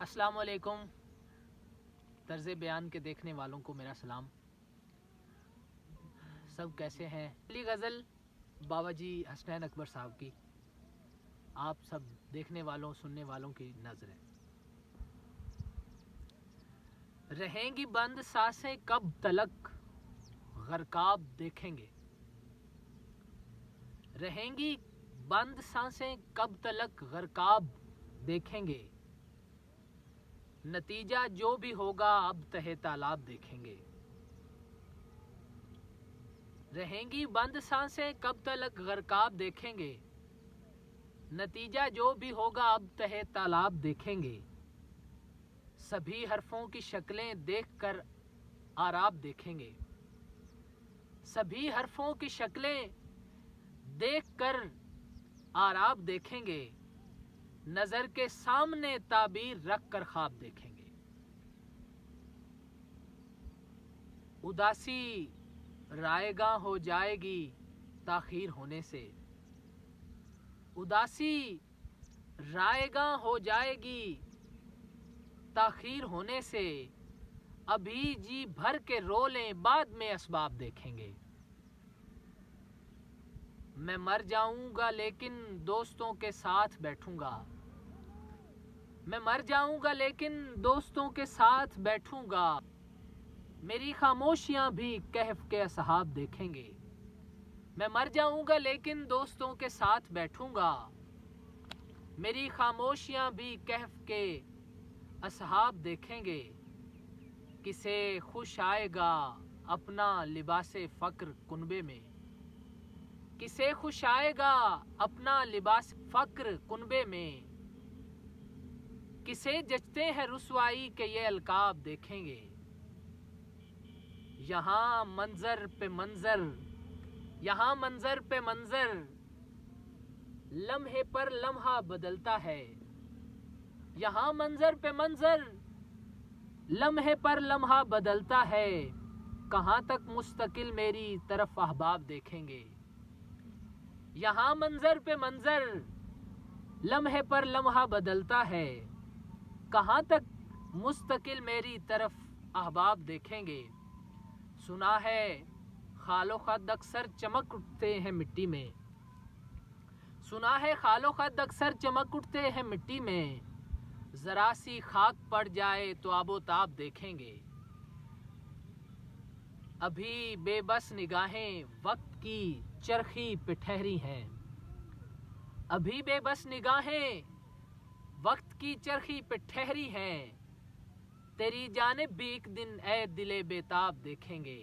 अस्सलाम वालेकुम। तर्ज़ बयान के देखने वालों को मेरा सलाम। सब कैसे हैं? पहली गज़ल बाबा जी हसनैन अकबर साहब की आप सब देखने वालों सुनने वालों की नज़र है। रहेंगी बंद सांसें कब तलक ग़रक़ाब देखेंगे। रहेंगी बंद सांसें कब तलक ग़रक़ाब देखेंगे। नतीजा जो भी होगा अब तहे तालाब देखेंगे। रहेंगी बंद सांसें कब तलक ग़रक़ाब देखेंगे। नतीजा जो भी होगा अब तहे तालाब देखेंगे। सभी हरफों की शक्लें देखकर आराब देखेंगे। सभी हरफों की शक्लें देखकर आराब देखेंगे। नज़र के सामने ताबीर रख कर ख्वाब देखेंगे। उदासी रायगां हो जाएगी ताख़ीर होने से। उदासी रायगां हो जाएगी ताख़ीर होने से। अभी जी भर के रो लें बाद में असबाब देखेंगे। मैं मर जाऊंगा लेकिन दोस्तों के साथ बैठूंगा। मैं मर जाऊंगा लेकिन दोस्तों के साथ बैठूंगा। मेरी खामोशियां भी कहफ के असहाब देखेंगे। मैं मर जाऊंगा लेकिन दोस्तों के साथ बैठूंगा। मेरी खामोशियां भी कहफ के असहाब देखेंगे। किसे खुश आएगा अपना लिबासे फ़क्र कुनबे में। किसे खुश आएगा अपना लिबास फ़क्र कुनबे में। किसे जचते हैं रुसवाई के ये अलकाब देखेंगे। यहाँ मंजर पे मंजर, यहाँ मंजर पे मंजर, लम्हे पर लम्हा बदलता है। यहाँ मंजर पे मंजर, लम्हे पर लम्हा बदलता है। कहाँ तक मुस्तकिल मेरी तरफ अहबाब देखेंगे। यहाँ मंजर पे मंजर, लम्हे पर लम्हा बदलता है। कहाँ तक मुस्तकिल मेरी तरफ अहबाब देखेंगे। सुना है खालो खद अक्सर चमक उठते हैं मिट्टी में। सुना है खालो खद अक्सर चमक उठते हैं मिट्टी में। ज़रा सी खाक पड़ जाए तो आबो ताब देखेंगे। अभी बेबस निगाहें वक्त की चरखी पे ठहरी हैं। अभी बेबस निगाहें वक्त की चरखी पे ठहरी हैं। तेरी जानिब भी एक दिन ए दिले बेताब देखेंगे।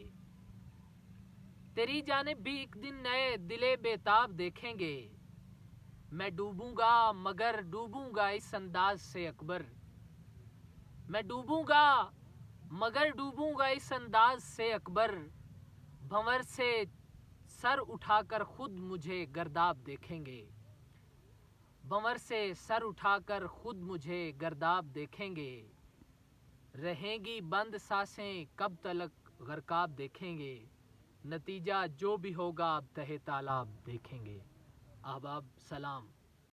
तेरी जानिब भी एक दिन ए दिले बेताब देखेंगे। मैं डूबूंगा मगर डूबूंगा इस अंदाज से अकबर। मैं डूबूंगा मगर डूबूंगा इस अंदाज से अकबर। भंवर से सर उठाकर खुद मुझे गर्दाब देखेंगे। भंवर से सर उठाकर खुद मुझे गर्दाब देखेंगे। रहेंगी बंद सांसें कब तलक ग़रक़ाब देखेंगे। नतीजा जो भी होगा अब तहे तालाब देखेंगे। अहबाब सलाम।